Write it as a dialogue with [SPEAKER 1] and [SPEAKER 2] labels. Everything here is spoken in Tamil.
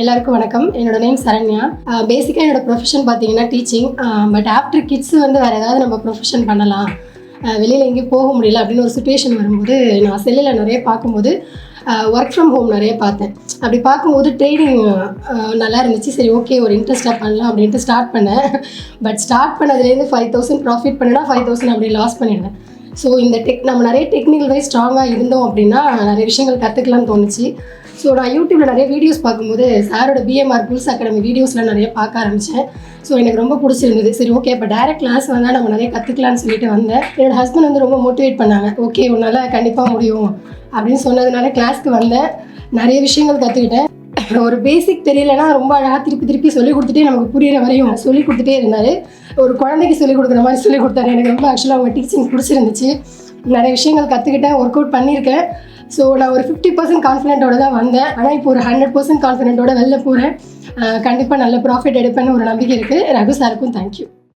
[SPEAKER 1] எல்லாருக்கும் வணக்கம். என்னோட நேம் சரண்யா. பேசிக்காக என்னோட ப்ரொஃபஷன் பார்த்தீங்கன்னா டீச்சிங். பட் ஆஃப்டர் கிட்ஸ் வந்து வேறு ஏதாவது நம்ம ப்ரொஃபஷன் பண்ணலாம், வெளியில் எங்கேயும் போக முடியல அப்படின்னு ஒரு சுச்சுவேஷன் வரும்போது நான் செல்லில் நிறைய பார்க்கும்போது ஒர்க் ஃப்ரம் ஹோம் நிறைய பார்த்தேன். அப்படி பார்க்கும்போது ட்ரேடிங் நல்லா இருந்துச்சு. சரி, ஓகே, ஒரு இன்ட்ரெஸ்ட்டாக பண்ணலாம் அப்படின்ட்டு ஸ்டார்ட் பண்ணேன். பட் ஸ்டார்ட் பண்ணதுலேருந்து 5,000 ப்ராஃபிட் பண்ணினா 5,000 அப்படி லாஸ் பண்ணிடுவேன். ஸோ இந்த நம்ம நிறைய டெக்னிக்கல் வைஸ் ஸ்ட்ராங்காக இருந்தோம் அப்படின்னா நிறைய விஷயங்கள் கற்றுக்கலாம்னு தோணுச்சு. ஸோ நான் யூடியூப்பில் நிறைய வீடியோஸ் பார்க்கும்போது சாரோட BMR புல்ஸ் அகாடமி வீடியோஸ்லாம் நிறைய பார்க்க ஆரம்பித்தேன். ஸோ எனக்கு ரொம்ப பிடிச்சிருந்தது. சரி, ஓகே, இப்போ டைரக்ட் கிளாஸ் வந்தால் நம்ம நிறைய கற்றுக்கலான்னு சொல்லிட்டு வந்தேன். என்னோட ஹஸ்பண்ட் வந்து ரொம்ப மோட்டிவேட் பண்ணாங்க. ஓகே, உன்னால் கண்டிப்பாக முடியும் அப்படின்னு சொன்னதுனால கிளாஸ்க்கு வந்தேன். நிறைய விஷயங்கள் கற்றுக்கிட்டேன். ஒரு பேசிக் தெரியலைன்னா ரொம்ப அழகாக திருப்பி சொல்லிக் கொடுத்துட்டே நமக்கு புரிகிற வரையும் சொல்லிக் கொடுத்துட்டே இருந்தார். ஒரு குழந்தைக்கு சொல்லிக் கொடுக்குற மாதிரி சொல்லிக் கொடுத்தாரு. எனக்கு ரொம்ப ஆக்சுவலாக அவங்க டீச்சிங் பிடிச்சிருந்துச்சு. நிறைய விஷயங்கள் கற்றுக்கிட்டேன், ஒர்க் அவுட் பண்ணியிருக்கேன். ஸோ நான் ஒரு 50% கான்ஃபிடென்ட்டோட தான் வந்தேன். ஆனால் இப்போ ஒரு 100% கான்ஃபிடென்ட்டோட வெளில போகிறேன். கண்டிப்பாக நல்ல ப்ராஃபிட் எடுப்பேன்னு ஒரு நம்பிக்கை இருக்குது. ரகு சாருக்கும் தேங்க்யூ.